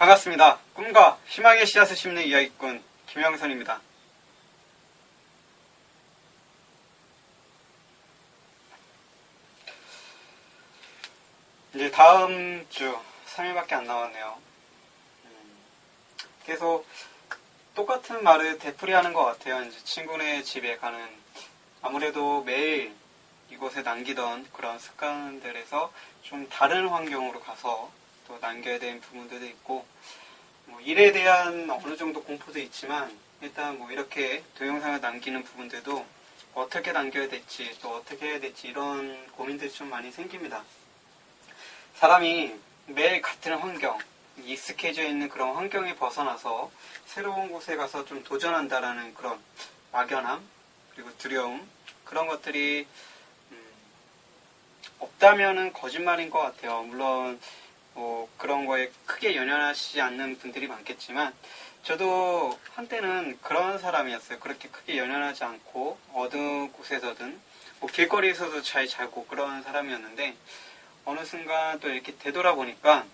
반갑습니다. 꿈과 희망의 씨앗을 심는 이야기꾼 김영선입니다. 이제 다음 주 3일밖에 안 남았네요. 계속 똑같은 말을 되풀이하는 것 같아요. 이제 친구네 집에 가는, 아무래도 매일 이곳에 남기던 그런 습관들에서 좀 다른 환경으로 가서 또 남겨야 되는 부분들도 있고, 일에 대한 어느 정도 공포도 있지만, 일단 이렇게 동영상을 남기는 부분들도 어떻게 남겨야 될지, 또 어떻게 해야 될지, 이런 고민들이 좀 많이 생깁니다. 사람이 매일 같은 환경, 익숙해져 있는 그런 환경에 벗어나서 새로운 곳에 가서 좀 도전한다라는 그런 막연함, 그리고 두려움, 그런 것들이 없다면은 거짓말인 것 같아요. 물론 그런 거에 크게 연연하시지 않는 분들이 많겠지만, 저도 한때는 그런 사람이었어요. 그렇게 크게 연연하지 않고 어느 곳에서든 길거리에서도 잘 자고 그런 사람이었는데, 어느 순간 또 이렇게 되돌아보니까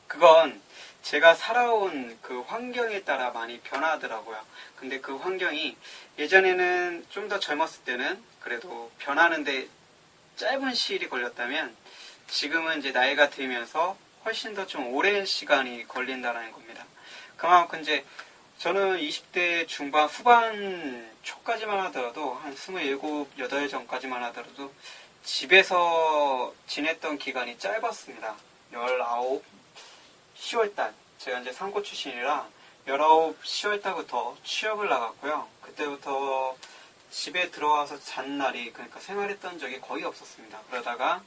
그건 제가 살아온 그 환경에 따라 많이 변하더라고요. 근데 그 환경이 예전에는 좀 더 젊었을 때는 그래도 변하는데 짧은 시일이 걸렸다면, 지금은 이제 나이가 들면서 훨씬 더 좀 오랜 시간이 걸린다는 겁니다. 그만큼 이제 저는 20대 중반 후반 초까지만 하더라도, 한 27, 8 전까지만 하더라도 집에서 지냈던 기간이 짧았습니다. 19, 10월달, 제가 이제 상고 출신이라 19, 10월달부터 취업을 나갔고요. 그때부터 집에 들어와서 잔 날이, 그러니까 생활했던 적이 거의 없었습니다. 그러다가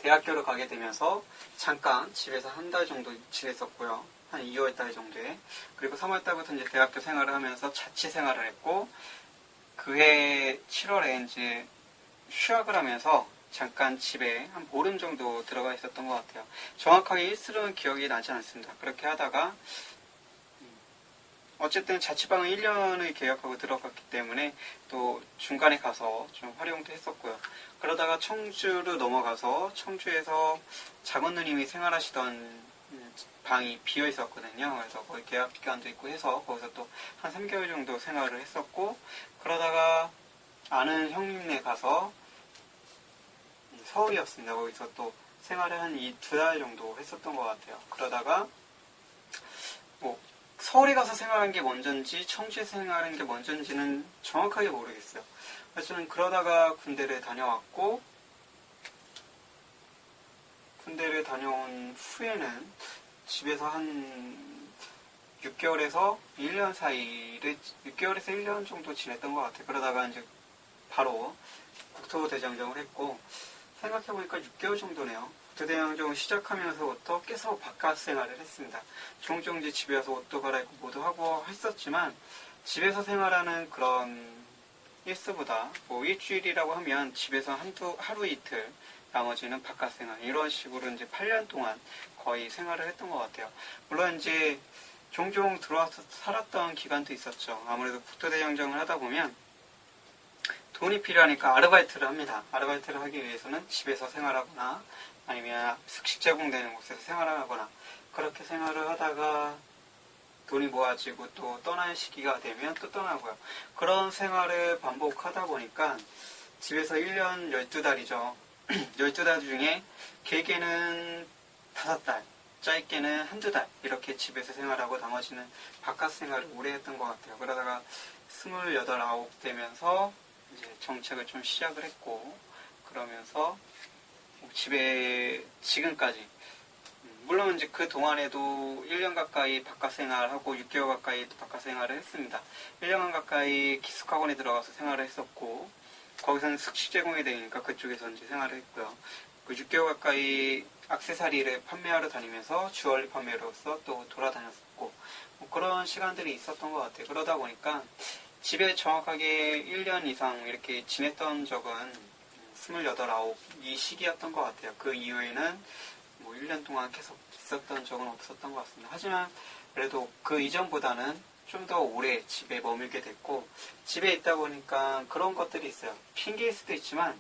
대학교를 가게 되면서 잠깐 집에서 한 달 정도 지냈었고요. 한 2월달 정도에. 그리고 3월달부터 이제 대학교 생활을 하면서 자취 생활을 했고, 그해 7월에 이제 휴학을 하면서 잠깐 집에 한 보름 정도 들어가 있었던 것 같아요. 정확하게 일수는 기억이 나지 않습니다. 그렇게 하다가 어쨌든 자취방은 1년을 계약하고 들어갔기 때문에 또 중간에 가서 좀 활용도 했었고요. 그러다가 청주로 넘어가서 청주에서 작은 누님이 생활하시던 방이 비어 있었거든요. 그래서 거기 계약 기간도 있고 해서 거기서 또 한 3개월 정도 생활을 했었고, 그러다가 아는 형님네 가서 서울이었습니다. 거기서 또 생활을 한 2달 정도 했었던 것 같아요. 그러다가 서울에 가서 생활한 게 먼저인지 청주에 생활한 게 먼저인지는 정확하게 모르겠어요. 그래서 저는 그러다가 군대를 다녀왔고, 군대를 다녀온 후에는 집에서 한 6개월에서 1년 사이를, 6개월에서 1년 정도 지냈던 것 같아요. 그러다가 이제 바로 국토대장정을 했고, 생각해보니까 6개월 정도네요. 국토대장정을 시작하면서부터 계속 바깥 생활을 했습니다. 종종 이제 집에 와서 옷도 갈아입고 뭐도 하고 했었지만, 집에서 생활하는 그런 일수보다 일주일이라고 하면 집에서 하루 이틀, 나머지는 바깥 생활, 이런 식으로 이제 8년 동안 거의 생활을 했던 것 같아요. 물론 이제 종종 들어와서 살았던 기간도 있었죠. 아무래도 국토대장정을 하다 보면 돈이 필요하니까 아르바이트를 합니다. 아르바이트를 하기 위해서는 집에서 생활하거나 아니면 숙식 제공되는 곳에서 생활하거나, 그렇게 생활을 하다가 돈이 모아지고 또 떠날 시기가 되면 또 떠나고요. 그런 생활을 반복하다 보니까 집에서 1년 12달이죠. 12달 중에 길게는 5달, 짧게는 1-2달 이렇게 집에서 생활하고 나머지는 바깥 생활을 오래 했던 것 같아요. 그러다가 28, 9 되면서 이제 정책을 좀 시작을 했고, 그러면서 집에 지금까지, 물론 이제 그 동안에도 1년 가까이 바깥 생활하고 6개월 가까이 바깥 생활을 했습니다. 1년 가까이 기숙학원에 들어가서 생활을 했었고, 거기서는 숙식 제공이 되니까 그쪽에서 이제 생활을 했고요. 그 6개월 가까이 액세서리를 판매하러 다니면서 주얼리 판매로서 또 돌아다녔었고, 그런 시간들이 있었던 것 같아요. 그러다 보니까 집에 정확하게 1년 이상 이렇게 지냈던 적은 28, 9 이 시기였던 것 같아요. 그 이후에는 1년 동안 계속 있었던 적은 없었던 것 같습니다. 하지만 그래도 그 이전보다는 좀 더 오래 집에 머물게 됐고, 집에 있다 보니까 그런 것들이 있어요. 핑계일 수도 있지만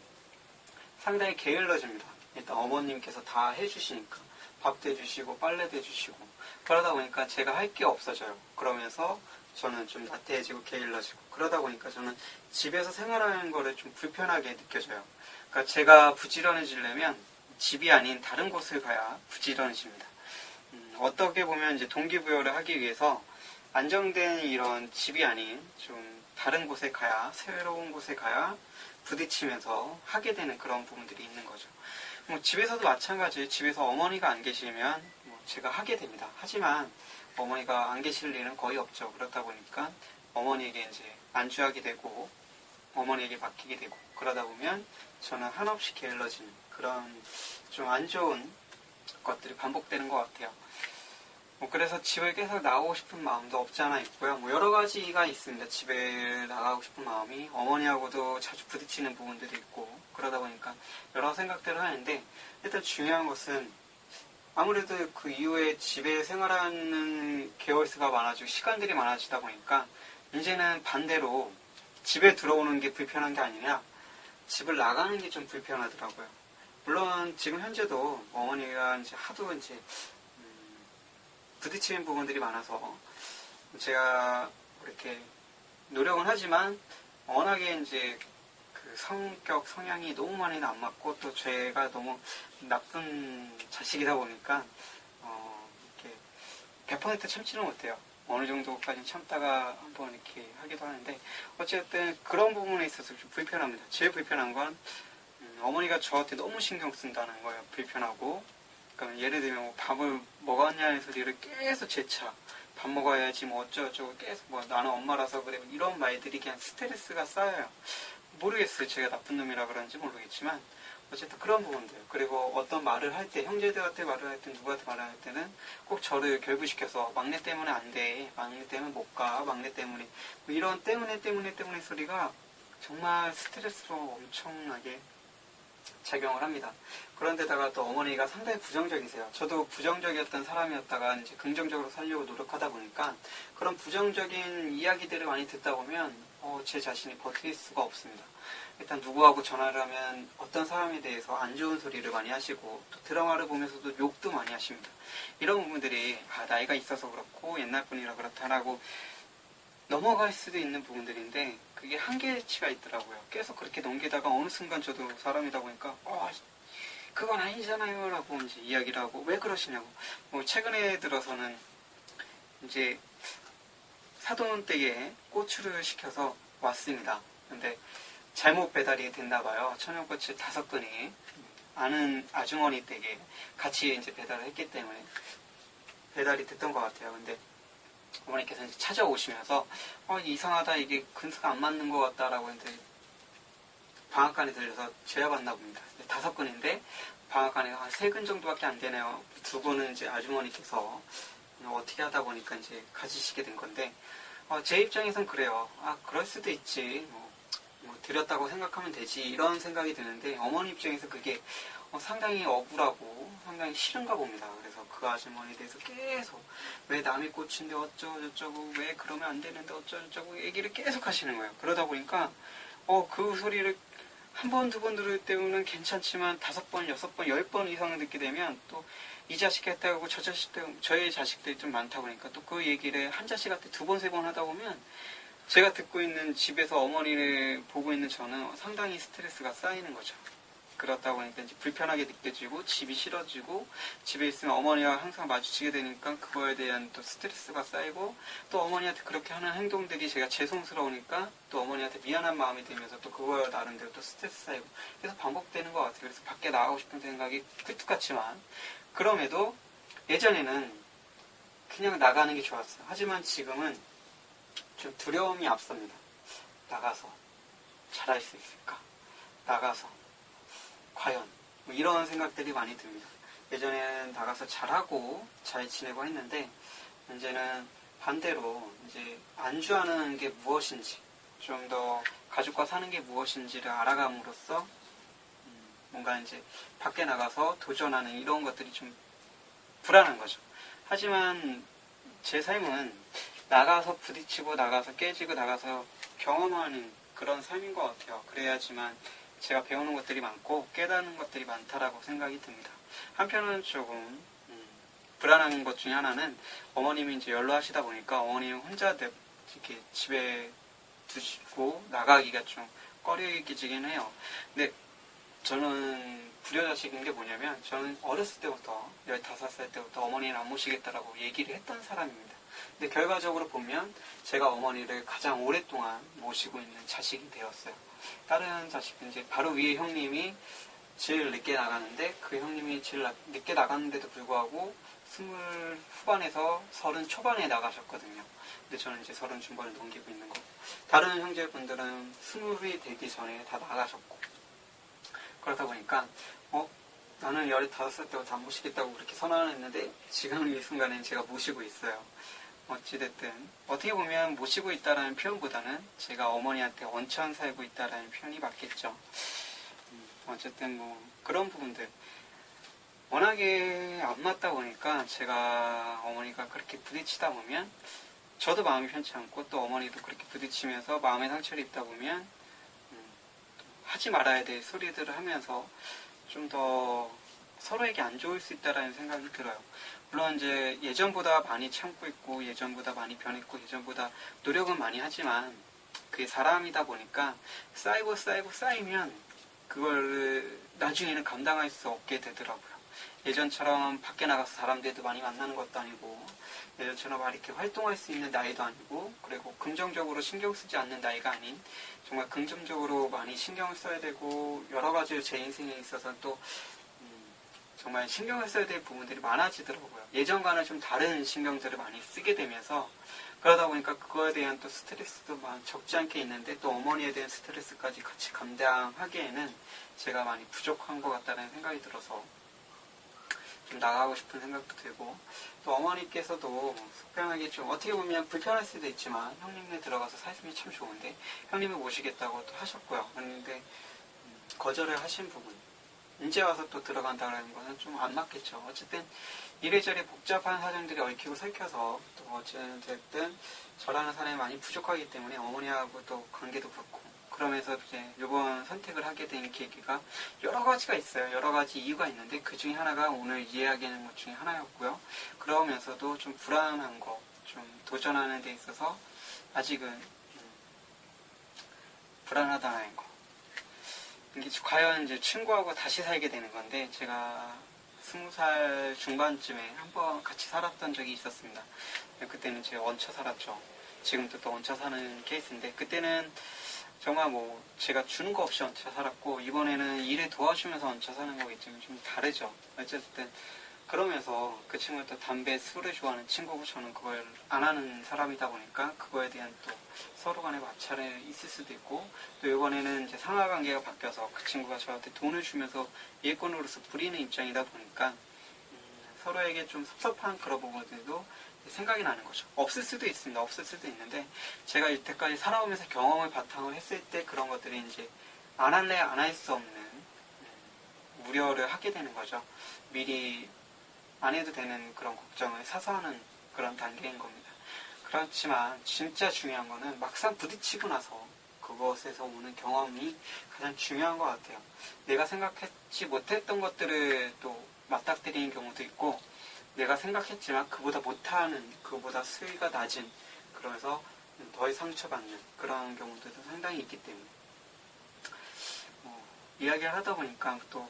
상당히 게을러집니다. 일단 어머님께서 다 해주시니까. 밥도 해주시고 빨래도 해주시고 그러다 보니까 제가 할 게 없어져요. 그러면서 저는 좀 나태해지고 게을러지고 그러다 보니까 저는 집에서 생활하는 거를 좀 불편하게 느껴져요. 그러니까 제가 부지런해지려면 집이 아닌 다른 곳을 가야 부지런해집니다. 어떻게 보면 이제 동기부여를 하기 위해서 안정된 이런 집이 아닌 좀 다른 곳에 가야, 새로운 곳에 가야 부딪히면서 하게 되는 그런 부분들이 있는 거죠. 뭐 집에서도 마찬가지예요. 집에서 어머니가 안 계시면 뭐 제가 하게 됩니다. 하지만 어머니가 안 계실 일은 거의 없죠. 그렇다 보니까 어머니에게 이제 안주하게 되고 어머니에게 맡기게 되고 그러다 보면 저는 한없이 게을러지는 그런 좀 안 좋은 것들이 반복되는 것 같아요. 그래서 집을 계속 나가고 싶은 마음도 없지 않아 있고요. 뭐 여러 가지가 있습니다. 집에 나가고 싶은 마음이 어머니하고도 자주 부딪히는 부분들이 있고 그러다 보니까 여러 생각들을 하는데 일단 중요한 것은 아무래도 그 이후에 집에 생활하는 개월수가 많아지고 시간들이 많아지다 보니까 이제는 반대로 집에 들어오는 게 불편한 게 아니라 집을 나가는 게 좀 불편하더라고요. 물론 지금 현재도 어머니가 이제 하도 이제 부딪히는 부분들이 많아서 제가 이렇게 노력은 하지만 워낙에 이제 그 성격, 성향이 너무 많이는 안 맞고 또 제가 너무 나쁜 자식이다 보니까 이렇게 100% 참지는 못해요. 어느 정도까지 참다가 한번 이렇게 하기도 하는데 어쨌든 그런 부분에 있어서 좀 불편합니다. 제일 불편한 건 어머니가 저한테 너무 신경 쓴다는 거예요. 불편하고 그러니까 예를 들면 뭐 밥을 먹었냐는 소리를 계속 재차 밥 먹어야지 뭐 어쩌고저쩌고 계속 뭐 나는 엄마라서 그래 이런 말들이 그냥 스트레스가 쌓여요. 모르겠어요. 제가 나쁜 놈이라 그런지 모르겠지만 어쨌든 그런 부분들 그리고 어떤 말을 할 때 형제들한테 말을 할 때 누구한테 말을 할 때는 꼭 저를 결부시켜서 막내 때문에 안 돼. 막내 때문에 못 가. 막내 때문에 뭐 이런 때문에 소리가 정말 스트레스로 엄청나게 작용을 합니다. 그런데다가 또 어머니가 상당히 부정적이세요. 저도 부정적이었던 사람이었다가 이제 긍정적으로 살려고 노력하다 보니까 그런 부정적인 이야기들을 많이 듣다 보면 제 자신이 버틸 수가 없습니다. 일단 누구하고 전화를 하면 어떤 사람에 대해서 안 좋은 소리를 많이 하시고 또 드라마를 보면서도 욕도 많이 하십니다. 이런 부분들이 나이가 있어서 그렇고 옛날 분이라 그렇다라고 넘어갈 수도 있는 부분들인데 그게 한계치가 있더라고요. 계속 그렇게 넘기다가 어느 순간 저도 사람이다 보니까 그건 아니잖아요 라고 이제 이야기를 하고 왜 그러시냐고 뭐 최근에 들어서는 이제 사돈댁에 고추를 시켜서 왔습니다. 근데 잘못 배달이 됐나 봐요. 천연고추 5근이 아는 아주머니 댁에 같이 이제 배달을 했기 때문에 배달이 됐던 것 같아요. 근데 어머니께서 이제 찾아오시면서 이상하다 이게 근수가 안 맞는 것 같다라고 이제 방앗간에 들려서 죄어봤나 봅니다. 5근인데 방앗간에 한 3근 정도밖에 안 되네요. 2근은 이제 아주머니께서 어떻게 하다 보니까 이제 가지시게 된 건데 제 입장에선 그래요. 그럴 수도 있지. 뭐 드렸다고 생각하면 되지. 이런 생각이 드는데 어머니 입장에서 그게 상당히 억울하고 상당히 싫은가 봅니다. 그래서 그 아주머니에 대해서 계속 왜 남의 꽃인데 어쩌고저쩌고 왜 그러면 안 되는데 어쩌고저쩌고 얘기를 계속 하시는 거예요. 그러다 보니까 그 소리를 한 번, 2번 들을 때는 괜찮지만 5번, 6번, 10번 이상 듣게 되면 또 이 자식 했다고 저 자식 때문에 저희 자식들이 좀 많다 보니까 또 그 얘기를 한 자식한테 2번, 3번 하다 보면 제가 듣고 있는 집에서 어머니를 보고 있는 저는 상당히 스트레스가 쌓이는 거죠. 그렇다 보니까 이제 불편하게 느껴지고 집이 싫어지고 집에 있으면 어머니와 항상 마주치게 되니까 그거에 대한 또 스트레스가 쌓이고 또 어머니한테 그렇게 하는 행동들이 제가 죄송스러우니까 또 어머니한테 미안한 마음이 들면서 또 그거 나름대로 또 스트레스 쌓이고 그래서 반복되는 것 같아요. 그래서 밖에 나가고 싶은 생각이 꿀뚝같지만 그럼에도 예전에는 그냥 나가는 게 좋았어요. 하지만 지금은 좀 두려움이 앞섭니다. 나가서 잘할 수 있을까? 나가서 과연 뭐 이런 생각들이 많이 듭니다. 예전에는 나가서 잘하고 잘 지내고 했는데 이제는 반대로 이제 안주하는 게 무엇인지 좀 더 가족과 사는 게 무엇인지를 알아감으로써 뭔가 이제 밖에 나가서 도전하는 이런 것들이 좀 불안한 거죠. 하지만 제 삶은 나가서 부딪히고 나가서 깨지고 나가서 경험하는 그런 삶인 것 같아요. 그래야지만 제가 배우는 것들이 많고 깨닫는 것들이 많다라고 생각이 듭니다. 한편은 조금 불안한 것 중에 하나는 어머님이 이제 연로하시다 보니까 어머님 혼자 이렇게 집에 두시고 나가기가 좀 꺼리기지긴 해요. 근데 저는 불효자식인 게 뭐냐면 저는 어렸을 때부터 15살 때부터 어머니를 안 모시겠다라고 얘기를 했던 사람입니다. 근데 결과적으로 보면 제가 어머니를 가장 오랫동안 모시고 있는 자식이 되었어요. 다른 자식은 이제 바로 위에 형님이 제일 늦게 나가는데 그 형님이 제일 늦게 나갔는데도 불구하고 20 후반에서 30 초반에 나가셨거든요. 근데 저는 이제 30 중반을 넘기고 있는 거고 다른 형제분들은 20이 되기 전에 다 나가셨고 그러다 보니까 나는 15살 때부터 안 모시겠다고 그렇게 선언을 했는데 지금 이 순간엔 제가 모시고 있어요. 어찌됐든 어떻게 보면 모시고 있다라는 표현보다는 제가 어머니한테 원천 살고 있다라는 표현이 맞겠죠. 어쨌든 뭐 그런 부분들 워낙에 안 맞다 보니까 제가 어머니가 그렇게 부딪히다 보면 저도 마음이 편치 않고 또 어머니도 그렇게 부딪히면서 마음의 상처를 입다 보면 하지 말아야 될 소리들을 하면서 좀 더 서로에게 안 좋을 수 있다라는 생각이 들어요. 물론 이제 예전보다 많이 참고 있고 예전보다 많이 변했고 예전보다 노력은 많이 하지만 그게 사람이다 보니까 쌓이면 그걸 나중에는 감당할 수 없게 되더라고요. 예전처럼 밖에 나가서 사람들도 많이 만나는 것도 아니고 예전처럼 이렇게 활동할 수 있는 나이도 아니고 그리고 긍정적으로 신경 쓰지 않는 나이가 아닌 정말 긍정적으로 많이 신경을 써야 되고 여러 가지 제 인생에 있어서 또 정말 신경을 써야 될 부분들이 많아지더라고요. 예전과는 좀 다른 신경들을 많이 쓰게 되면서 그러다 보니까 그거에 대한 또 스트레스도 적지 않게 있는데 또 어머니에 대한 스트레스까지 같이 감당하기에는 제가 많이 부족한 것 같다는 생각이 들어서 좀 나가고 싶은 생각도 들고 또 어머니께서도 속편하게 좀 어떻게 보면 불편할 수도 있지만 형님네 들어가서 살림이 참 좋은데 형님을 모시겠다고 또 하셨고요. 그런데 거절을 하신 부분 이제 와서 또 들어간다는 것은 좀 안 맞겠죠. 어쨌든 이래저래 복잡한 사정들이 얽히고 설켜서 또 어쨌든 저라는 사람이 많이 부족하기 때문에 어머니하고 또 관계도 그렇고 그러면서 이제 이번 선택을 하게 된 계기가 여러 가지가 있어요. 여러 가지 이유가 있는데 그 중에 하나가 오늘 이야기하는 것 중에 하나였고요. 그러면서도 좀 불안한 거, 좀 도전하는 데 있어서 아직은 불안하다는 거. 이게 과연 이제 친구하고 다시 살게 되는 건데 제가 20살 중반쯤에 한번 같이 살았던 적이 있었습니다. 그때는 제가 얹혀 살았죠. 지금도 또 얹혀 사는 케이스인데 그때는 정말 뭐 제가 주는 거 없이 얹혀 살았고 이번에는 일을 도와주면서 얹혀 사는 거기 때문에 좀 다르죠. 어쨌든 그러면서 그 친구는 또 담배, 술을 좋아하는 친구고 저는 그걸 안 하는 사람이다 보니까 그거에 대한 또 서로 간의 마찰이 있을 수도 있고 또 이번에는 이제 상하관계가 바뀌어서 그 친구가 저한테 돈을 주면서 일꾼으로서 부리는 입장이다 보니까 서로에게 좀 섭섭한 그런 부분들도 생각이 나는 거죠. 없을 수도 있습니다. 없을 수도 있는데 제가 이때까지 살아오면서 경험을 바탕으로 했을 때 그런 것들이 이제 안 할래 안 할 수 없는 우려를 하게 되는 거죠. 미리 안 해도 되는 그런 걱정을 사서 하는 그런 단계인 겁니다. 그렇지만 진짜 중요한 거는 막상 부딪히고 나서 그것에서 오는 경험이 가장 중요한 것 같아요. 내가 생각하지 못했던 것들을 또 맞닥뜨리는 경우도 있고 내가 생각했지만 그보다 못하는, 그보다 수위가 낮은 그러면서 더 상처받는 그런 경우들도 상당히 있기 때문에 이야기를 하다 보니까 또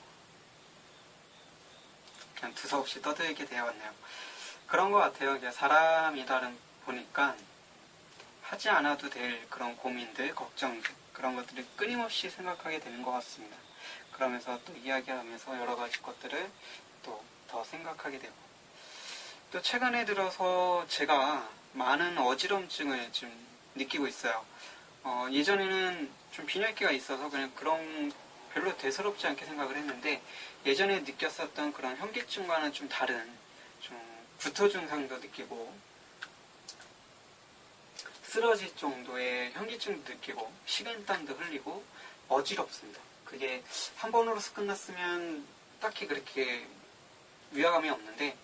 그냥 두서없이 떠들게 되어왔네요. 그런 것 같아요. 사람이다 보니까 하지 않아도 될 그런 고민들, 걱정들 그런 것들을 끊임없이 생각하게 되는 것 같습니다. 그러면서 또 이야기하면서 여러 가지 것들을 또 더 생각하게 되고 또 최근에 들어서 제가 많은 어지럼증을 좀 느끼고 있어요. 예전에는 좀 빈혈기가 있어서 그냥 그런 별로 대수롭지 않게 생각을 했는데 예전에 느꼈었던 그런 현기증과는 좀 다른 좀 구토 증상도 느끼고 쓰러질 정도의 현기증도 느끼고 식은땀도 흘리고 어지럽습니다. 그게 한 번으로서 끝났으면 딱히 그렇게 위화감이 없는데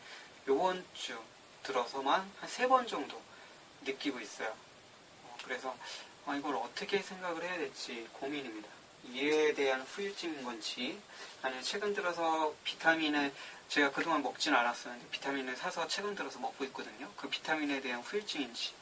요번 주 들어서만 한 3번 정도 느끼고 있어요. 그래서 이걸 어떻게 생각을 해야 될지 고민입니다. 이에 대한 후유증인 건지 아니면 최근 들어서 비타민을 제가 그동안 먹진 않았었는데 비타민을 사서 최근 들어서 먹고 있거든요. 그 비타민에 대한 후유증인지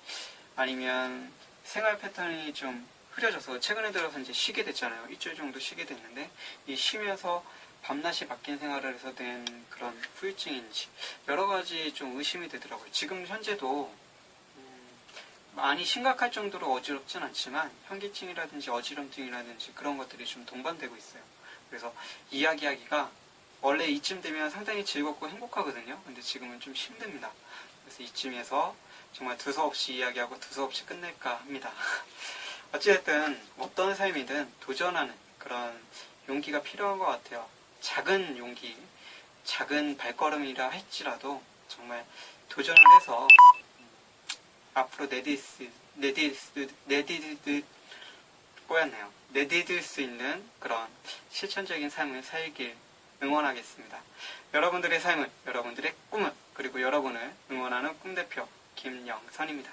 아니면 생활 패턴이 좀 흐려져서 최근에 들어서 이제 쉬게 됐잖아요. 일주일 정도 쉬게 됐는데 이 쉬면서 밤낮이 바뀐 생활을 해서 된 그런 후유증인지 여러 가지 좀 의심이 되더라고요. 지금 현재도 많이 심각할 정도로 어지럽진 않지만 현기증이라든지 어지럼증이라든지 그런 것들이 좀 동반되고 있어요. 그래서 이야기하기가 원래 이쯤 되면 상당히 즐겁고 행복하거든요. 근데 지금은 좀 힘듭니다. 그래서 이쯤에서 정말 두서없이 이야기하고 두서없이 끝낼까 합니다. 어찌됐든 어떤 삶이든 도전하는 그런 용기가 필요한 것 같아요. 작은 용기, 작은 발걸음이라 할지라도 정말 도전을 해서 앞으로 내디딜 수 있는 그런 실천적인 삶을 살길 응원하겠습니다. 여러분들의 삶을, 여러분들의 꿈을, 그리고 여러분을 응원하는 꿈대표 김영선입니다.